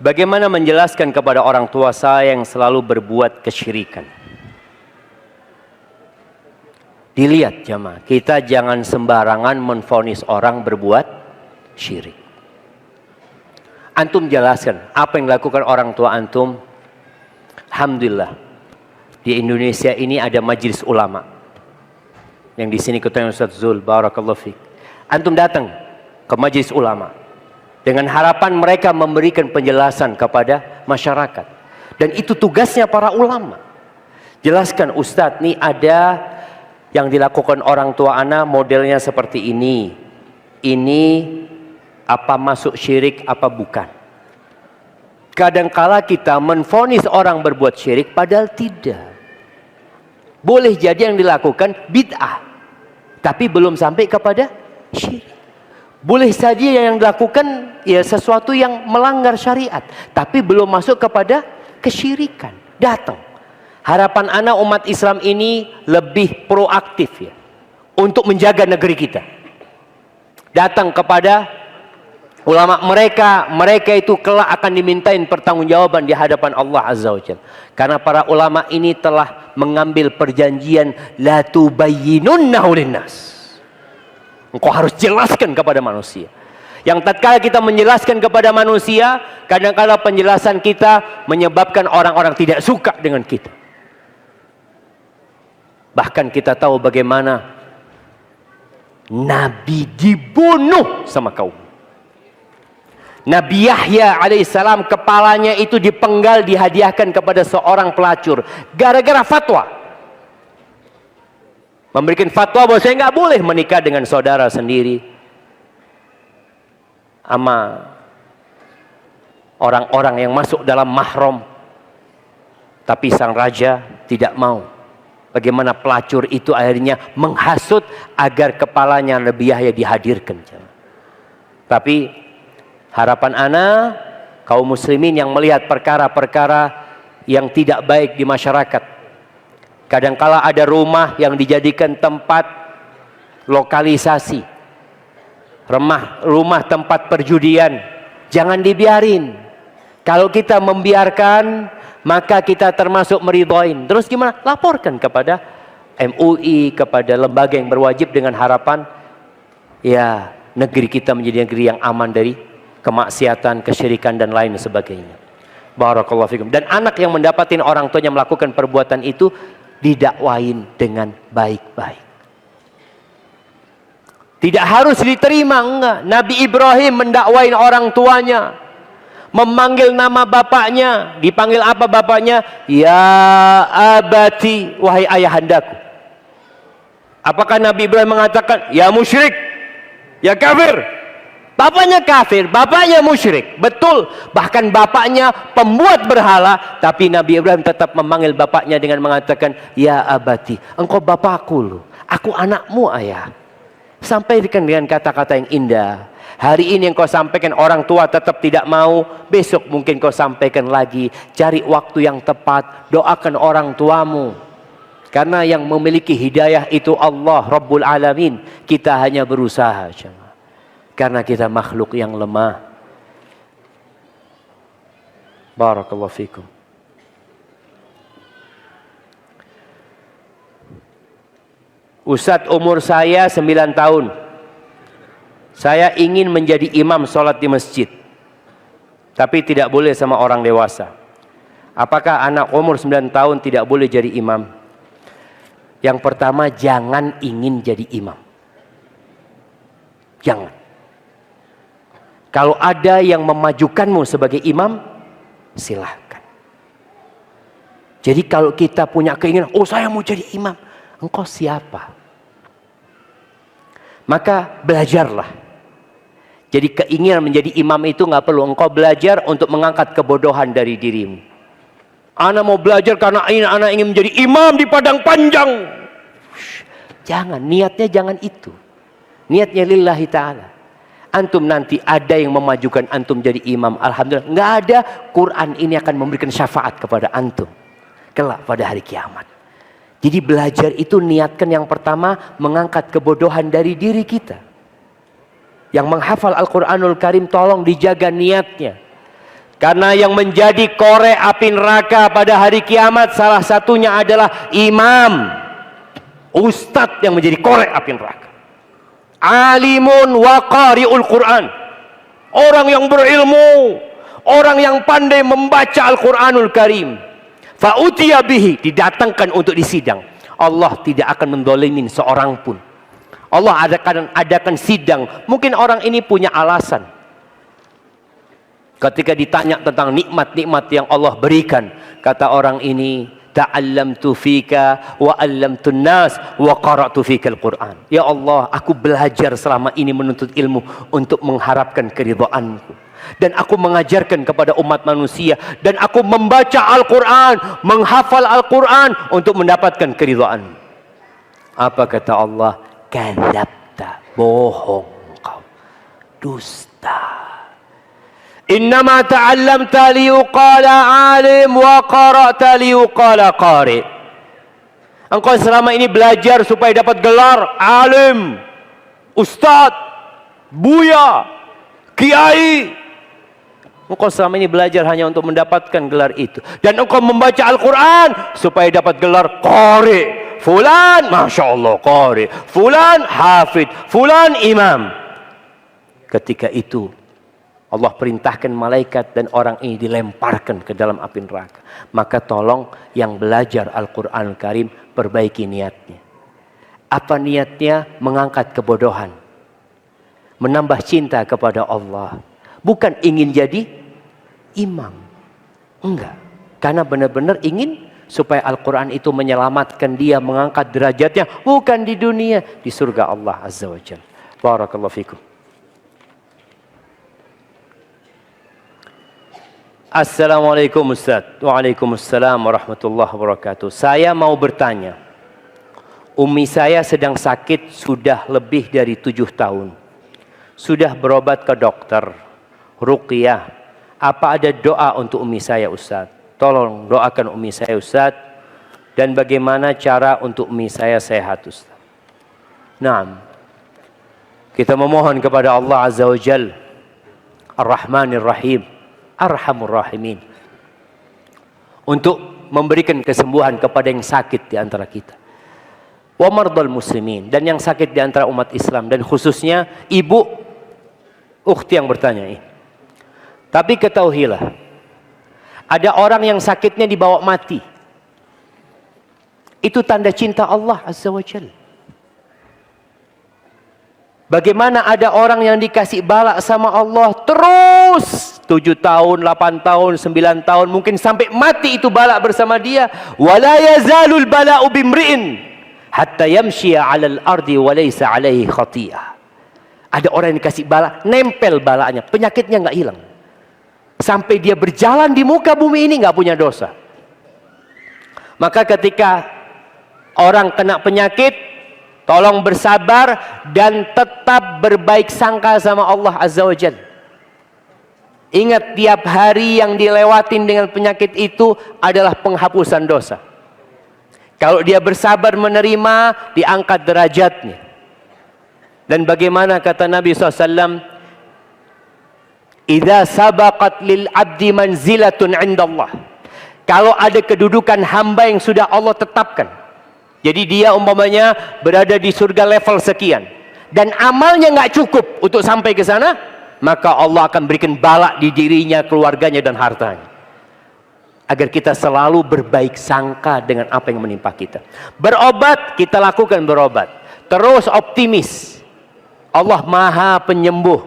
Bagaimana menjelaskan kepada orang tua saya yang selalu berbuat kesyirikan? Dilihat jemaah, kita jangan sembarangan menvonis orang berbuat syirik. Antum jelaskan apa yang dilakukan orang tua antum. Alhamdulillah, di Indonesia ini ada majelis ulama. Yang di sini ketua Ustaz Zul, barakallahu fiik. Antum datang ke majelis ulama dengan harapan mereka memberikan penjelasan kepada masyarakat. Dan itu tugasnya para ulama. Jelaskan, Ustadz, nih ada yang dilakukan orang tua ana modelnya seperti ini. Ini apa masuk syirik apa bukan? Kadangkala kita menvonis orang berbuat syirik padahal tidak. Boleh jadi yang dilakukan bid'ah, tapi belum sampai kepada syirik. Boleh saja yang dilakukan ya sesuatu yang melanggar syariat, tapi belum masuk kepada kesyirikan. Datang. Harapan anak umat Islam ini lebih proaktif ya, untuk menjaga negeri kita. Datang kepada ulama mereka itu kelak akan dimintain pertanggungjawaban di hadapan Allah Azza wa Jalla. Karena para ulama ini telah mengambil perjanjian la tubayyinunnahu linnas. Engkau harus jelaskan kepada manusia. Yang tatkala kita menjelaskan kepada manusia, kadang-kala penjelasan kita menyebabkan orang-orang tidak suka dengan kita. Bahkan kita tahu bagaimana Nabi dibunuh sama kaum. Nabi Yahya alaihissalam kepalanya itu dipenggal, dihadiahkan kepada seorang pelacur gara-gara fatwa. Memberikan fatwa bahwa saya nggak boleh menikah dengan saudara sendiri sama orang-orang yang masuk dalam mahram. Tapi sang raja tidak mau. Bagaimana pelacur itu akhirnya menghasut agar kepalanya Nabi Yahya dihadirkan. Tapi harapan ana kaum muslimin yang melihat perkara-perkara yang tidak baik di masyarakat. Kadangkala ada rumah yang dijadikan tempat lokalisasi, rumah tempat perjudian. Jangan dibiarin. Kalau kita membiarkan, maka kita termasuk meridhoin. Terus gimana? Laporkan kepada MUI, kepada lembaga yang berwajib dengan harapan ya negeri kita menjadi negeri yang aman dari kemaksiatan, kesyirikan dan lain sebagainya. Barakallahu fikum. Dan anak yang mendapati orang tuanya melakukan perbuatan itu didakwain dengan baik-baik. Tidak harus diterima, enggak. Nabi Ibrahim mendakwain orang tuanya, memanggil nama bapaknya. Dipanggil apa bapaknya? Ya abati, wahai ayahandaku. Apakah Nabi Ibrahim mengatakan ya musyrik, ya kafir? Bapaknya kafir, bapaknya musyrik. Betul, bahkan bapaknya pembuat berhala, tapi Nabi Ibrahim tetap memanggil bapaknya dengan mengatakan ya abati, engkau bapakku loh, aku anakmu ayah. Sampaikan dengan kata-kata yang indah. Hari ini yang kau sampaikan orang tua tetap tidak mau, besok mungkin kau sampaikan lagi. Cari waktu yang tepat, doakan orang tuamu. Karena yang memiliki hidayah itu Allah Rabbul Alamin. Kita hanya berusaha karena kita makhluk yang lemah. Barakallahu fikum. Ustadz, umur saya 9 tahun. Saya ingin menjadi imam sholat di masjid. Tapi tidak boleh sama orang dewasa. Apakah anak umur 9 tahun tidak boleh jadi imam? Yang pertama, jangan ingin jadi imam. Jangan. Kalau ada yang memajukanmu sebagai imam, silahkan. Jadi kalau kita punya keinginan, oh saya mau jadi imam, engkau siapa? Maka belajarlah. Jadi keinginan menjadi imam itu nggak perlu. Engkau belajar untuk mengangkat kebodohan dari dirimu. Ana mau belajar karena ana ingin menjadi imam di Padang Panjang. Jangan, niatnya jangan itu. Niatnya lillahi ta'ala. Antum nanti ada yang memajukan antum jadi imam, alhamdulillah. Nggak ada, Quran ini akan memberikan syafaat kepada antum kelak pada hari kiamat. Jadi belajar itu niatkan yang pertama mengangkat kebodohan dari diri kita. Yang menghafal Al-Quranul Karim tolong dijaga niatnya. Karena yang menjadi korek api neraka pada hari kiamat salah satunya adalah imam, ustadz yang menjadi korek api neraka. Alimun wa qari'ul Quran, orang yang berilmu, orang yang pandai membaca Al-Quranul Karim. Fa'utiya bihi, didatangkan untuk disidang. Allah tidak akan mendolimin seorang pun. Allah adakan sidang. Mungkin orang ini punya alasan. Ketika ditanya tentang nikmat-nikmat yang Allah berikan, kata orang ini, ta'allamtu fika wa 'allamtun nas wa qara'tu fikal Qur'an. Ya Allah, aku belajar selama ini menuntut ilmu untuk mengharapkan keridhaan-Mu, dan aku mengajarkan kepada umat manusia, dan aku membaca Al-Quran, menghafal Al-Quran untuk mendapatkan keridhaan. Apa kata Allah? Kadzabta, bohong kau, dusta. Innama ta'allamta liyuqala alim wa qara'ta liyuqala qari. Engkau selama ini belajar supaya dapat gelar alim, ustaz, buya, kiai. Engkau selama ini belajar hanya untuk mendapatkan gelar itu. Dan engkau membaca Al-Quran supaya dapat gelar qari. Fulan, Masya Allah, qari. Fulan, hafid. Fulan, imam. Ketika itu Allah perintahkan malaikat dan orang ini dilemparkan ke dalam api neraka. Maka tolong yang belajar Al-Quran Al-Karim perbaiki niatnya. Apa niatnya? Mengangkat kebodohan, menambah cinta kepada Allah. Bukan ingin jadi imam. Enggak. Karena benar-benar ingin supaya Al-Quran itu menyelamatkan dia, mengangkat derajatnya. Bukan di dunia, di surga Allah Azza wa Jalla. Barakallahu fikum. Assalamualaikum Ustaz. Waalaikumsalam warahmatullahi wabarakatuh. Saya mau bertanya. Umi saya sedang sakit sudah lebih dari 7 tahun. Sudah berobat ke dokter, ruqyah. Apa ada doa untuk umi saya Ustaz? Tolong doakan umi saya Ustaz. Dan bagaimana cara untuk umi saya sehat Ustaz? Naam. Kita memohon kepada Allah Azza wa Jalla, Ar-Rahmanir Rahim, Arhamur Rahimin, untuk memberikan kesembuhan kepada yang sakit di antara kita. Wa mardal muslimin, dan yang sakit di antara umat Islam, dan khususnya ibu ukhti yang bertanya ini. Tapi ketahuilah, ada orang yang sakitnya dibawa mati. Itu tanda cinta Allah Azza wa Jalla. Bagaimana ada orang yang dikasih bala sama Allah terus 7 tahun, 8 tahun, 9 tahun, mungkin sampai mati itu bala bersama dia. Wala yazalul bala'u bimri'in hatta yamshiya 'alal ardi wa laysa 'alaihi khati'ah. Ada orang yang dikasih bala, nempel balanya, penyakitnya enggak hilang. Sampai dia berjalan di muka bumi ini enggak punya dosa. Maka ketika orang kena penyakit, tolong bersabar dan tetap berbaik sangka sama Allah Azza wa Jalla. Ingat, tiap hari yang dilewatin dengan penyakit itu adalah penghapusan dosa. Kalau dia bersabar menerima, diangkat derajatnya. Dan bagaimana kata Nabi SAW, idza sabaqat lil abdi manzilatun indallah. Kalau ada kedudukan hamba yang sudah Allah tetapkan, jadi dia umpamanya berada di surga level sekian, dan amalnya nggak cukup untuk sampai ke sana, maka Allah akan berikan bala di dirinya, keluarganya, dan hartanya. Agar kita selalu berbaik sangka dengan apa yang menimpa kita. Berobat, kita lakukan berobat. Terus optimis. Allah Maha Penyembuh.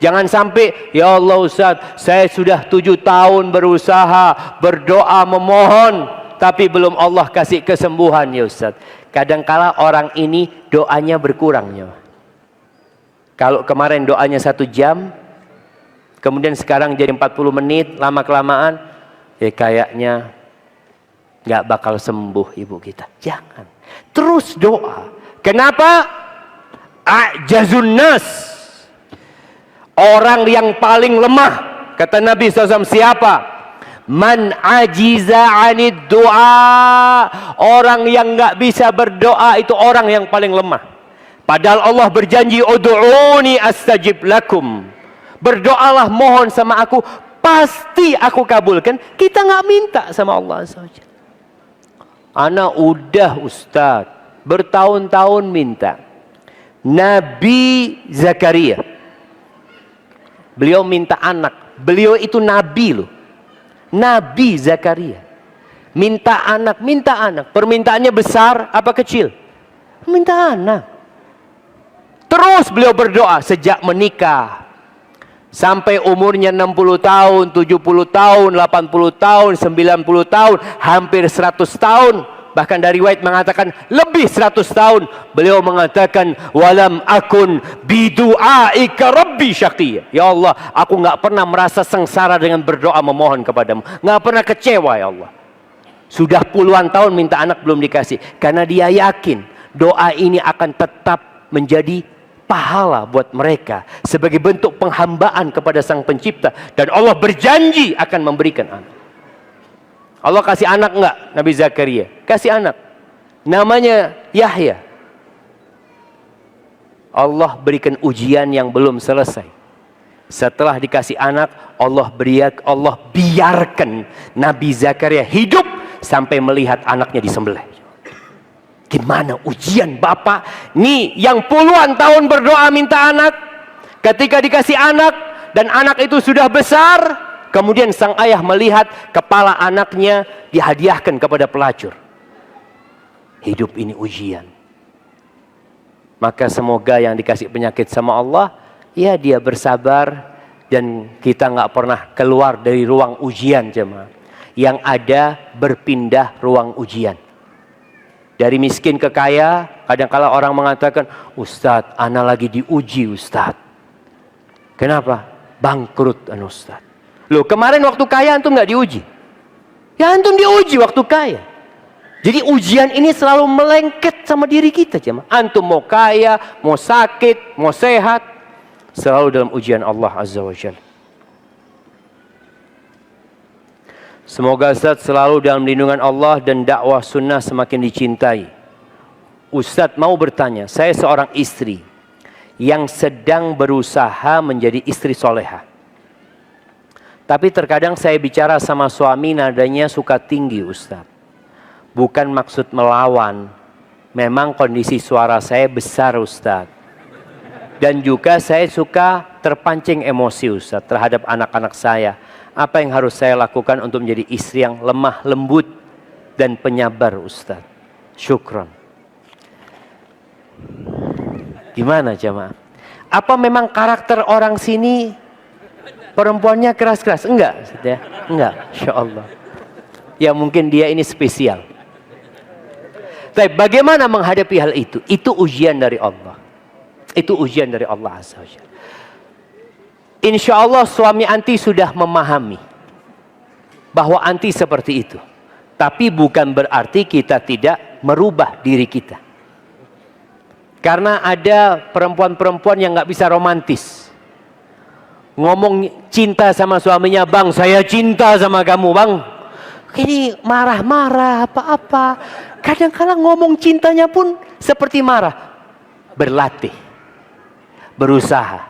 Jangan sampai, ya Allah Ustaz, saya sudah 7 tahun berusaha, berdoa, memohon, tapi belum Allah kasih kesembuhan ya Ustaz. Kadangkala orang ini doanya berkurang ya. Kalau kemarin doanya 1 jam, kemudian sekarang jadi 40 menit, lama-kelamaan, ya kayaknya nggak bakal sembuh ibu kita. Jangan. Terus doa. Kenapa? A'jazun nas. Orang yang paling lemah. Kata Nabi SAW, siapa? Man ajiza anid doa. Orang yang nggak bisa berdoa itu orang yang paling lemah. Padahal Allah berjanji, ud'uni astajib lakum. Berdoalah, mohon sama aku, pasti aku kabulkan. Kita nggak minta sama Allah Azza wa Jalla. Ana udah Ustaz, bertahun-tahun minta. Nabi Zakaria, beliau minta anak. Beliau itu nabi loh. Nabi Zakaria minta anak, minta anak. Permintaannya besar apa kecil? Minta anak. Terus beliau berdoa sejak menikah sampai umurnya 60 tahun, 70 tahun, 80 tahun, 90 tahun, hampir 100 tahun. Bahkan dari riwayat mengatakan lebih 100 tahun. Beliau mengatakan, walam akun bidu'aika rabbi syaqiyya. Ya Allah, aku nggak pernah merasa sengsara dengan berdoa memohon kepadamu. Nggak pernah kecewa ya Allah. Sudah puluhan tahun minta anak belum dikasih. Karena dia yakin doa ini akan tetap menjadi pahala buat mereka. Sebagai bentuk penghambaan kepada Sang Pencipta. Dan Allah berjanji akan memberikan anak. Allah kasih anak enggak Nabi Zakaria? Kasih anak. Namanya Yahya. Allah berikan ujian yang belum selesai. Setelah dikasih anak, Allah biarkan Nabi Zakaria hidup sampai melihat anaknya disembelih. Gimana ujian Bapak? Nih yang puluhan tahun berdoa minta anak. Ketika dikasih anak dan anak itu sudah besar, kemudian sang ayah melihat kepala anaknya dihadiahkan kepada pelacur. Hidup ini ujian. Maka semoga yang dikasih penyakit sama Allah, ya dia bersabar dan kita nggak pernah keluar dari ruang ujian jemaah. Yang ada berpindah ruang ujian. Dari miskin ke kaya, kadang-kala orang mengatakan, Ustadz, ana lagi diuji Ustadz. Kenapa? Bangkrut Ustadz. Loh, kemarin waktu kaya antum nggak diuji? Ya antum diuji waktu kaya. Jadi ujian ini selalu melengket sama diri kita, jemaah. Antum mau kaya, mau sakit, mau sehat, selalu dalam ujian Allah Azza wa Jalla. Semoga Ustaz selalu dalam lindungan Allah dan dakwah sunnah semakin dicintai. Ustaz mau bertanya, saya seorang istri yang sedang berusaha menjadi istri soleha. Tapi terkadang saya bicara sama suami nadanya suka tinggi Ustaz. Bukan maksud melawan. Memang kondisi suara saya besar Ustaz. Dan juga saya suka terpancing emosi Ustaz terhadap anak-anak saya. Apa yang harus saya lakukan untuk menjadi istri yang lemah lembut dan penyabar Ustaz? Syukron. Gimana jemaah? Apa memang karakter orang sini perempuannya keras-keras? Enggak, ya? Enggak, insyaAllah. Ya mungkin dia ini spesial. Tapi bagaimana menghadapi hal itu? Itu ujian dari Allah. Itu ujian dari Allah Azza wa Jalla. InsyaAllah suami anti sudah memahami bahwa anti seperti itu. Tapi bukan berarti kita tidak merubah diri kita. Karena ada perempuan-perempuan yang nggak bisa romantis. Ngomong cinta sama suaminya, bang saya cinta sama kamu bang. Ini marah-marah apa-apa. Kadang-kadang ngomong cintanya pun seperti marah. Berlatih. Berusaha.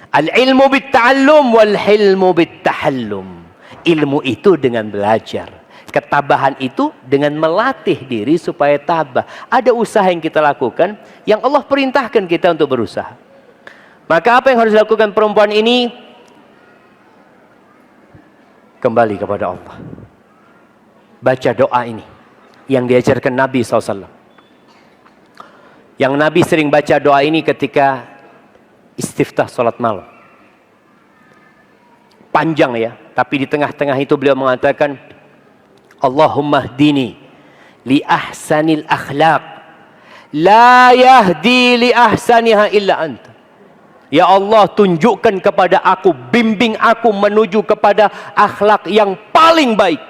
Al-ilmu bit-ta'allum wal-hilmu bit-tahallum. Ilmu itu dengan belajar. Ketabahan itu dengan melatih diri supaya tabah. Ada usaha yang kita lakukan yang Allah perintahkan kita untuk berusaha. Maka apa yang harus dilakukan perempuan ini? Kembali kepada Allah. Baca doa ini yang diajarkan Nabi SAW. Yang Nabi sering baca doa ini ketika istiftah salat malam. Panjang ya, tapi di tengah-tengah itu beliau mengatakan, Allahumma hdini li ahsanil akhlaq la yahdi li ahsaniha illa anta. Ya Allah, tunjukkan kepada aku, bimbing aku menuju kepada akhlak yang paling baik.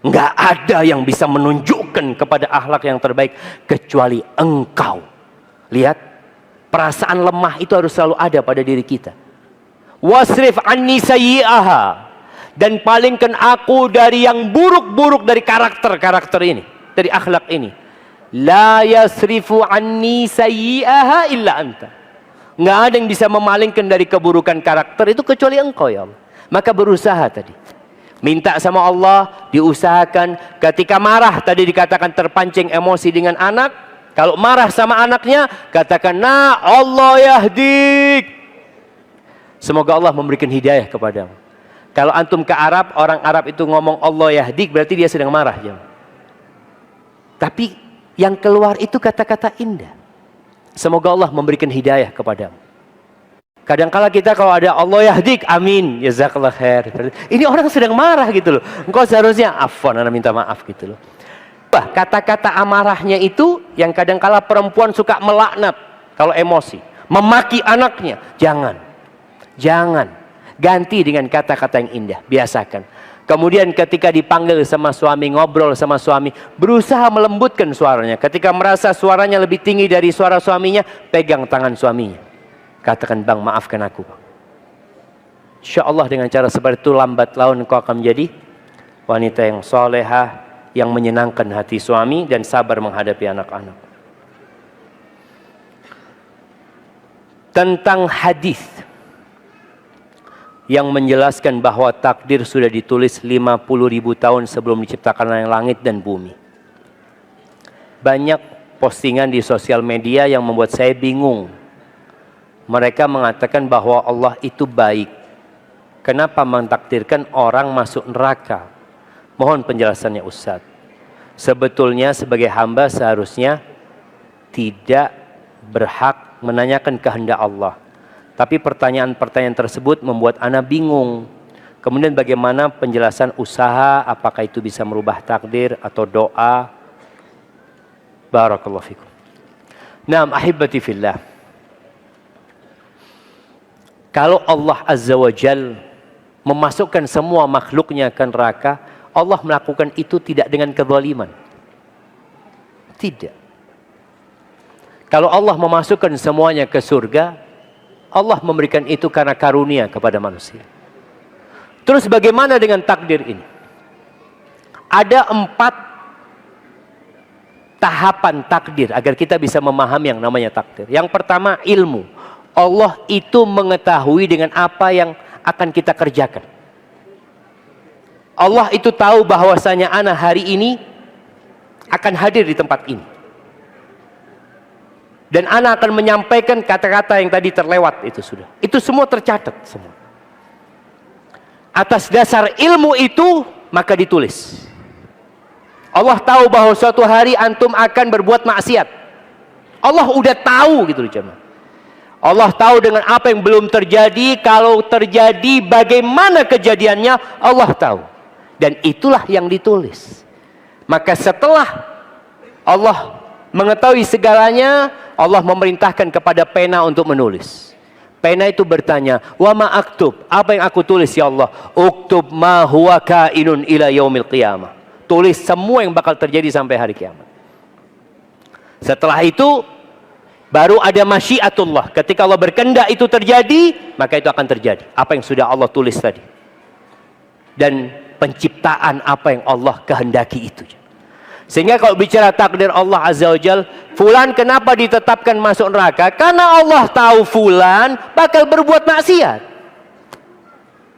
Enggak ada yang bisa menunjukkan kepada akhlak yang terbaik kecuali Engkau. Lihat, perasaan lemah itu harus selalu ada pada diri kita. Wasrif anni sayyi'aha, dan palingkan aku dari yang buruk-buruk dari karakter-karakter ini, dari akhlak ini. La yasrifu anni sayyi'aha illa anta. Nggak ada yang bisa memalingkan dari keburukan karakter itu kecuali Engkau ya Allah. Maka berusaha tadi. Minta sama Allah, diusahakan. Ketika marah, tadi dikatakan terpancing emosi dengan anak. Kalau marah sama anaknya, katakan, nah Allah yahdik. Semoga Allah memberikan hidayah kepadamu. Kalau antum ke Arab, orang Arab itu ngomong Allah yahdik, berarti dia sedang marah. Tapi yang keluar itu kata-kata indah. Semoga Allah memberikan hidayah kepadamu. Kadang-kala kita kalau ada Allah yahdik, amin, jazakallah khair. Ini orang sedang marah gitu loh. Engkau seharusnya afwan, ana minta maaf gitu loh. Kata-kata amarahnya itu yang kadang-kala perempuan suka melaknat kalau emosi, memaki anaknya. Jangan. Ganti dengan kata-kata yang indah, biasakan. Kemudian ketika dipanggil sama suami, ngobrol sama suami, berusaha melembutkan suaranya. Ketika merasa suaranya lebih tinggi dari suara suaminya, pegang tangan suaminya. Katakan, bang, maafkan aku, bang. Insya Allah dengan cara seperti itu, lambat laun kau akan menjadi wanita yang solehah, yang menyenangkan hati suami, dan sabar menghadapi anak-anak. Tentang hadis yang menjelaskan bahwa takdir sudah ditulis 50.000 tahun sebelum diciptakan langit dan bumi. Banyak postingan di sosial media yang membuat saya bingung. Mereka mengatakan bahwa Allah itu baik. Kenapa mentakdirkan orang masuk neraka? Mohon penjelasannya Ustaz. Sebetulnya sebagai hamba seharusnya tidak berhak menanyakan kehendak Allah. Tapi pertanyaan-pertanyaan tersebut membuat ana bingung. Kemudian bagaimana penjelasan usaha, apakah itu bisa merubah takdir atau doa? Barakallahu fikum. Naam ahibati fillah. Kalau Allah Azza wa Jal memasukkan semua makhluknya ke neraka, Allah melakukan itu tidak dengan kezaliman. Tidak. Kalau Allah memasukkan semuanya ke surga, Allah memberikan itu karena karunia kepada manusia. Terus bagaimana dengan takdir ini? Ada 4 tahapan takdir agar kita bisa memahami yang namanya takdir. Yang pertama, ilmu. Allah itu mengetahui dengan apa yang akan kita kerjakan. Allah itu tahu bahwasanya ana hari ini akan hadir di tempat ini. Dan ana akan menyampaikan kata-kata yang tadi terlewat itu sudah. Itu semua tercatat semua. Atas dasar ilmu itu maka ditulis. Allah tahu bahwa suatu hari antum akan berbuat maksiat. Allah udah tahu gitu loh jemaah. Allah tahu dengan apa yang belum terjadi, kalau terjadi bagaimana kejadiannya, Allah tahu. Dan itulah yang ditulis. Maka setelah Allah mengetahui segalanya, Allah memerintahkan kepada pena untuk menulis. Pena itu bertanya, wa ma aktub, apa yang aku tulis ya Allah? Uktub ma huwa kainun ila yaumil qiyamah. Tulis semua yang bakal terjadi sampai hari kiamat. Setelah itu baru ada masyiatullah. Ketika Allah berkehendak itu terjadi, maka itu akan terjadi. Apa yang sudah Allah tulis tadi. Dan penciptaan apa yang Allah kehendaki itu. Sehingga kalau bicara takdir Allah Azza wa Jal, fulan kenapa ditetapkan masuk neraka? Karena Allah tahu fulan bakal berbuat maksiat.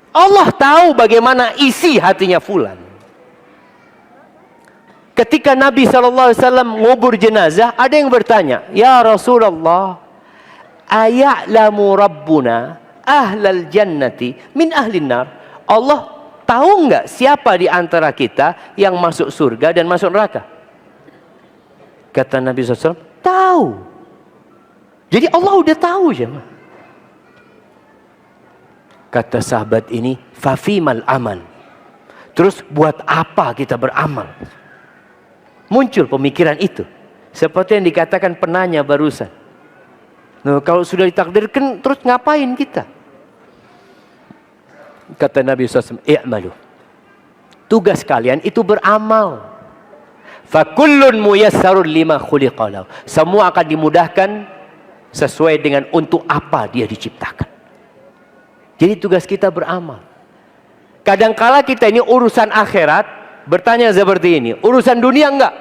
Allah tahu bagaimana isi hatinya fulan. Ketika Nabi SAW ngubur jenazah, ada yang bertanya, ya Rasulullah, aya'lamu Rabbuna ahlal jannati min ahlin nar? Allah tahu nggak siapa di antara kita yang masuk surga dan masuk neraka? Kata Nabi SAW, tahu. Jadi Allah udah tahu jemaah. Kata sahabat ini, fafimal aman. Terus buat apa kita beramal? Muncul pemikiran itu. Seperti yang dikatakan penanya barusan. Nah, kalau sudah ditakdirkan, terus ngapain kita? Kata Nabi SAW, i'malu. Tugas kalian itu beramal. Fakullun muyassarun lima khuliqalahu. Semua akan dimudahkan sesuai dengan untuk apa dia diciptakan. Jadi tugas kita beramal. Kadangkala kita ini urusan akhirat bertanya seperti ini. Urusan dunia enggak.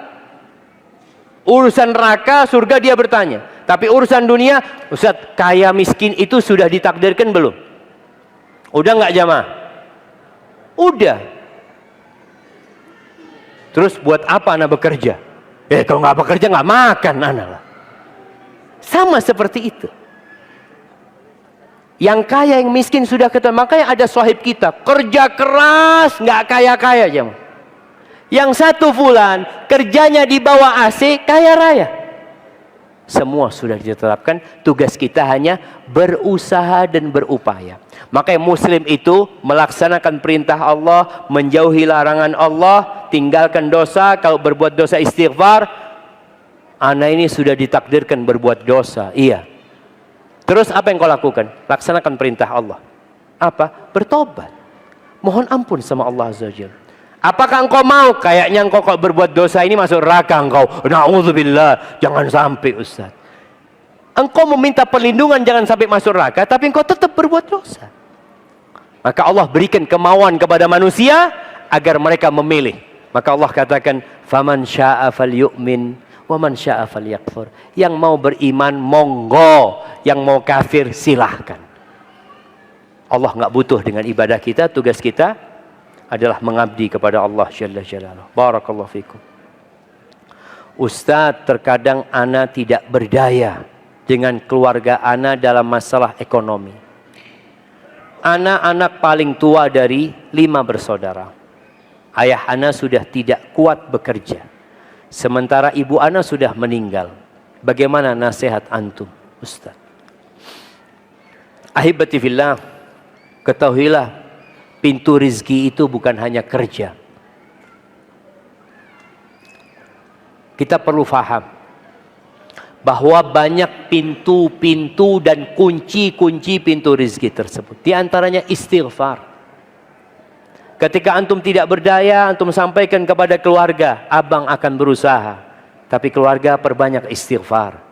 Urusan neraka, surga dia bertanya. Tapi urusan dunia, Ustaz, kaya miskin itu sudah ditakdirkan belum? Udah enggak jamaah? Udah. Terus buat apa anak bekerja? Kalau nggak bekerja nggak makan anak lah. Sama seperti itu. Yang kaya yang miskin sudah ketemu. Makanya ada sahib kita kerja keras nggak kaya-kaya jemaah. Yang satu fulan kerjanya di bawah AC kaya raya. Semua sudah ditetapkan, tugas kita hanya berusaha dan berupaya. Makanya muslim itu melaksanakan perintah Allah, menjauhi larangan Allah, tinggalkan dosa. Kalau berbuat dosa istighfar, ana ini sudah ditakdirkan berbuat dosa. Iya. Terus apa yang kau lakukan? Laksanakan perintah Allah. Apa? Bertobat. Mohon ampun sama Allah Azza wa Jalla. Apakah engkau mau? Kayaknya engkau kalau berbuat dosa ini masuk neraka engkau. Na'udzubillah. Jangan sampai Ustaz. Engkau meminta perlindungan jangan sampai masuk neraka, tapi engkau tetap berbuat dosa. Maka Allah berikan kemauan kepada manusia agar mereka memilih. Maka Allah katakan, "Faman syaa'a falyu'min wa man syaa'a falyakfur." Yang mau beriman monggo, yang mau kafir silahkan. Allah enggak butuh dengan ibadah kita, tugas kita adalah mengabdi kepada Allah Jalla Jalaluhu. Barakallahu fikum. Ustaz, terkadang ana tidak berdaya dengan keluarga ana dalam masalah ekonomi. Ana anak paling tua dari 5 bersaudara. Ayah ana sudah tidak kuat bekerja. Sementara ibu ana sudah meninggal. Bagaimana nasihat antum, Ustaz? Ahibati fillah, ketahuilah pintu rizki itu bukan hanya kerja. Kita perlu faham bahwa banyak pintu-pintu dan kunci-kunci pintu rizki tersebut. Di antaranya istighfar. Ketika antum tidak berdaya, antum sampaikan kepada keluarga, abang akan berusaha. Tapi keluarga perbanyak istighfar.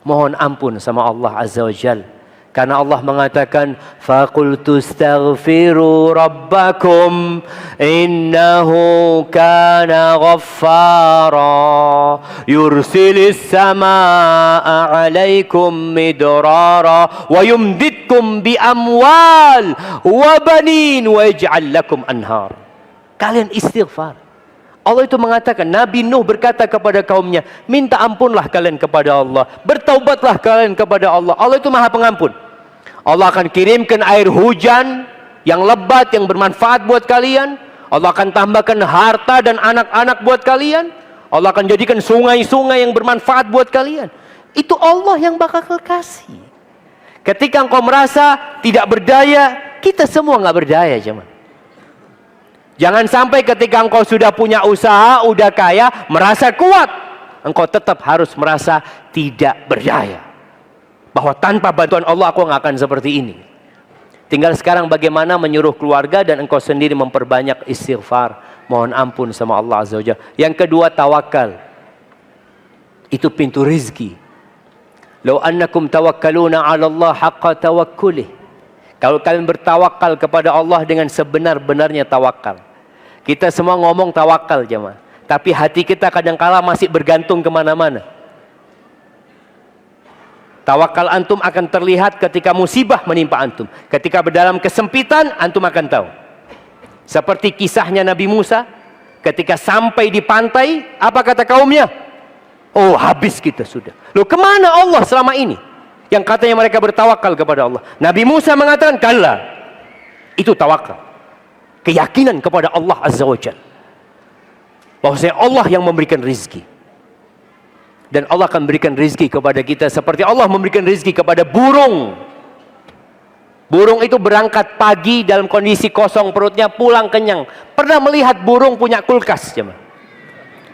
Mohon ampun sama Allah Azza wa Jalla. Karena Allah mengatakan, "Faqultu astaghfiru rabbakum innahu kana ghaffara yursilis samaa'a 'alaikum midrara wa yumditkum bi amwal wa banin wa yaj'al lakum anhar." Kalian istighfar. Allah itu mengatakan, Nabi Nuh berkata kepada kaumnya, minta ampunlah kalian kepada Allah, bertaubatlah kalian kepada Allah. Allah itu Maha Pengampun. Allah akan kirimkan air hujan yang lebat, yang bermanfaat buat kalian. Allah akan tambahkan harta dan anak-anak buat kalian. Allah akan jadikan sungai-sungai yang bermanfaat buat kalian. Itu Allah yang bakal kasih. Ketika engkau merasa tidak berdaya, kita semua nggak berdaya, jemaah. Jangan sampai ketika engkau sudah punya usaha, udah kaya, merasa kuat, engkau tetap harus merasa tidak berdaya. Bahwa tanpa bantuan Allah aku nggak akan seperti ini. Tinggal sekarang bagaimana menyuruh keluarga dan engkau sendiri memperbanyak istighfar. Mohon ampun sama Allah Azza wa Jalla. Yang kedua, tawakal. Itu pintu rizki. Lau annakum tawakkaluna ala Allah haqqa tawakkulih. Kalau kalian bertawakal kepada Allah dengan sebenar-benarnya tawakal. Kita semua ngomong tawakal jemaah. Tapi hati kita kadangkala masih bergantung kemana-mana. Tawakal antum akan terlihat ketika musibah menimpa antum. Ketika berdalam kesempitan, antum akan tahu. Seperti kisahnya Nabi Musa. Ketika sampai di pantai, apa kata kaumnya? Oh, habis kita sudah. Loh, kemana Allah selama ini? Yang katanya mereka bertawakal kepada Allah. Nabi Musa mengatakan, kalla. Itu tawakal. Keyakinan kepada Allah Azza wa Jalla. Bahwasanya Allah yang memberikan rizki. Dan Allah akan berikan rizki kepada kita seperti Allah memberikan rizki kepada burung. Burung itu berangkat pagi dalam kondisi kosong perutnya, pulang kenyang. Pernah melihat burung punya kulkas? Jemaah?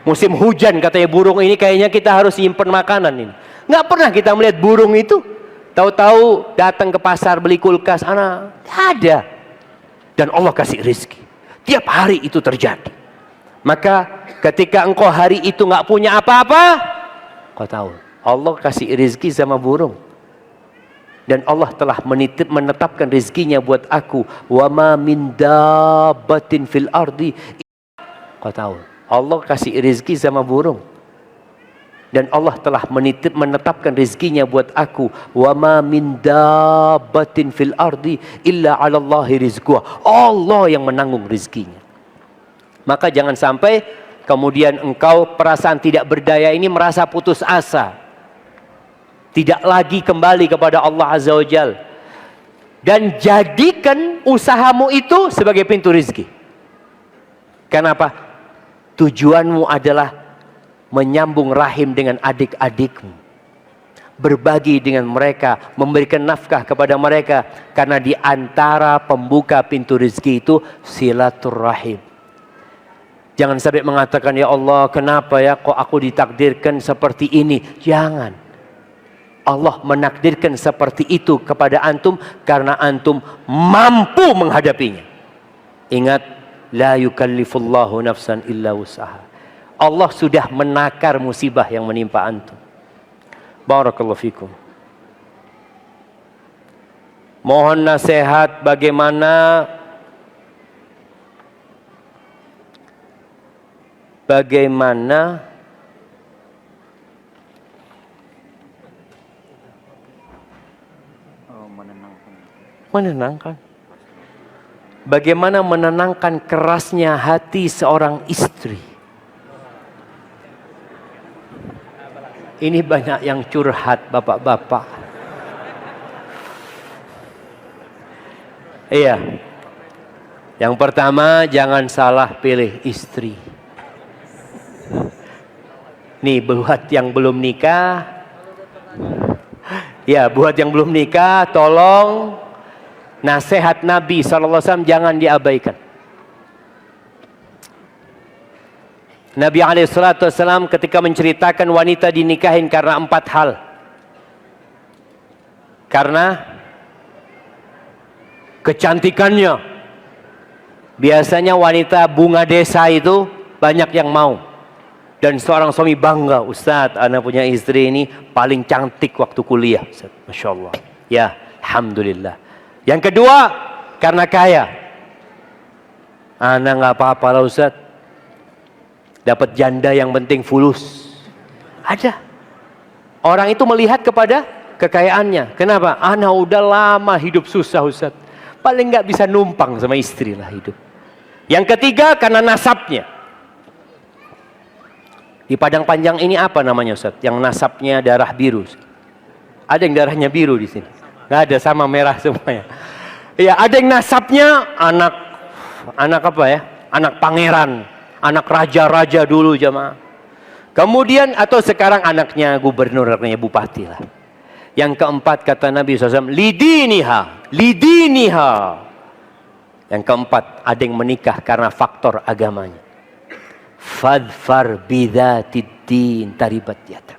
Musim hujan katanya burung ini kayaknya kita harus simpen makanan ini. Nggak pernah kita melihat burung itu. Tahu-tahu datang ke pasar beli kulkas. Anak, ada. Dan Allah kasih rizki. Tiap hari itu terjadi. Maka ketika engkau hari itu nggak punya apa-apa, kau tahu, Allah kasih rizki sama burung. Dan Allah telah menetapkan rizkinya buat aku. Wa ma min dabbatin fil ardi. Kau tahu, Allah kasih rizki sama burung. Dan Allah telah menetapkan rezekinya buat aku. Wa ma min dabbatin fil ardi illa 'ala Allahi rizquha. Allah yang menanggung rezekinya. Maka jangan sampai kemudian engkau perasaan tidak berdaya ini merasa putus asa. Tidak lagi kembali kepada Allah Azza wa Jalla. Dan jadikan usahamu itu sebagai pintu rezeki. Kenapa? Tujuanmu adalah menyambung rahim dengan adik-adikmu, berbagi dengan mereka, memberikan nafkah kepada mereka, karena di antara pembuka pintu rezeki itu silaturrahim. Jangan sampai mengatakan, ya Allah, kenapa ya kok aku ditakdirkan seperti ini? Jangan. Allah menakdirkan seperti itu kepada antum karena antum mampu menghadapinya. Ingat, la yukallifullahu nafsan illa wus'aha. Allah sudah menakar musibah yang menimpa antum. Barakallahu fikum. Mohon nasihat bagaimana menenangkan. Bagaimana menenangkan kerasnya hati seorang istri. Ini banyak yang curhat bapak-bapak. Iya. Yang pertama, jangan salah pilih istri. Nih buat yang belum nikah. Ya, buat yang belum nikah, tolong nasihat Nabi SAW jangan diabaikan. Nabi SAW ketika menceritakan wanita dinikahin karena 4 hal. Karena kecantikannya. Biasanya wanita bunga desa itu banyak yang mau. Dan seorang suami bangga, Ustadz, anak punya istri ini paling cantik waktu kuliah. Masya Allah. Ya, Alhamdulillah. Yang kedua, karena kaya. Anak nggak apa-apa lah Ustadz. Dapat janda yang penting fulus. Ada. Orang itu melihat kepada kekayaannya. Kenapa? Anak udah lama hidup susah Ustaz. Paling nggak bisa numpang sama istri lah hidup. Yang ketiga karena nasabnya. Di Padang Panjang ini apa namanya Ustaz? Yang nasabnya darah biru. Ada yang darahnya biru di sini? Nggak ada, sama merah semuanya. Ya, ada yang nasabnya anak apa ya? Anak pangeran. Anak raja-raja dulu jemaah. Kemudian atau sekarang anaknya gubernur, anaknya bupati lah. Yang keempat kata Nabi SAW, lidiniha. Yang keempat, ada yang menikah karena faktor agamanya. Fadfar bidzatiddin taribat yadak.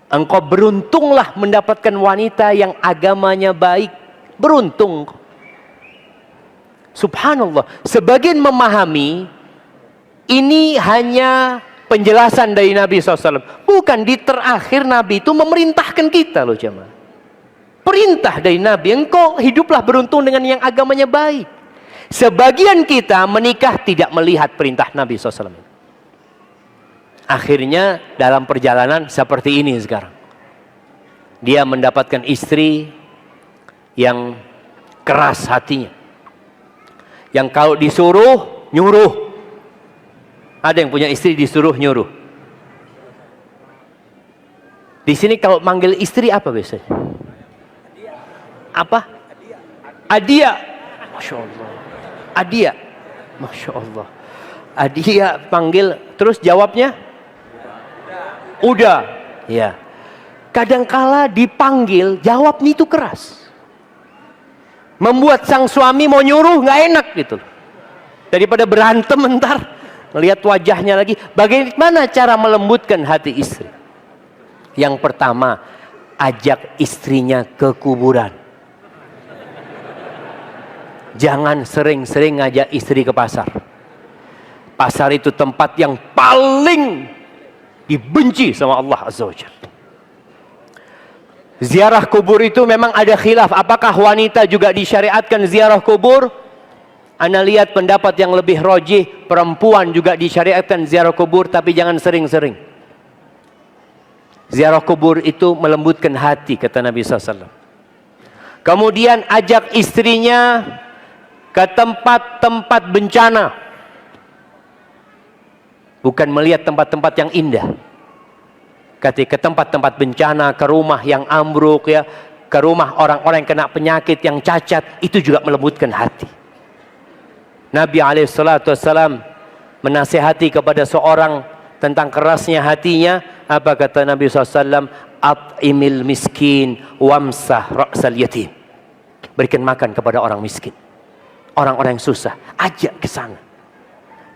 Engkau beruntunglah mendapatkan wanita yang agamanya baik. Beruntung. Subhanallah. Sebagian memahami ini hanya penjelasan dari Nabi SAW. Bukan, di terakhir Nabi itu memerintahkan kita loh jemaah. Perintah dari Nabi, engkau hiduplah beruntung dengan yang agamanya baik. Sebagian kita menikah tidak melihat perintah Nabi SAW. Akhirnya dalam perjalanan seperti ini sekarang. Dia mendapatkan istri yang keras hatinya. Yang kalau disuruh, nyuruh. Ada yang punya istri disuruh nyuruh. Di sini kalau manggil istri apa biasanya? Apa? Adia. Masya Allah. Adia. Masya Allah. Adia panggil, terus jawabnya? Udah. Ya. Kadangkala dipanggil, jawabnya itu keras. Membuat sang suami mau nyuruh nggak enak gitu. Daripada berantem ntar. Melihat wajahnya lagi. Bagaimana cara melembutkan hati istri? Yang pertama, ajak istrinya ke kuburan. Jangan sering-sering ngajak istri ke pasar. Pasar itu tempat yang paling dibenci sama Allah Azza wa Jalla. Ziarah kubur itu memang ada khilaf. Apakah wanita juga disyariatkan ziarah kubur? Anda lihat pendapat yang lebih rajih, perempuan juga disyariatkan ziarah kubur, tapi jangan sering-sering. Ziarah kubur itu melembutkan hati, kata Nabi SAW. Kemudian ajak istrinya ke tempat-tempat bencana. Bukan melihat tempat-tempat yang indah. Ke tempat-tempat bencana, ke rumah yang ambruk, ya, ke rumah orang-orang yang kena penyakit, yang cacat, itu juga melembutkan hati. Nabi SAW menasihati kepada seorang tentang kerasnya hatinya. Apa kata Nabi SAW? At'imil miskin wamsah ra'sal yatim. Berikan makan kepada orang miskin, orang-orang yang susah, ajak ke sana.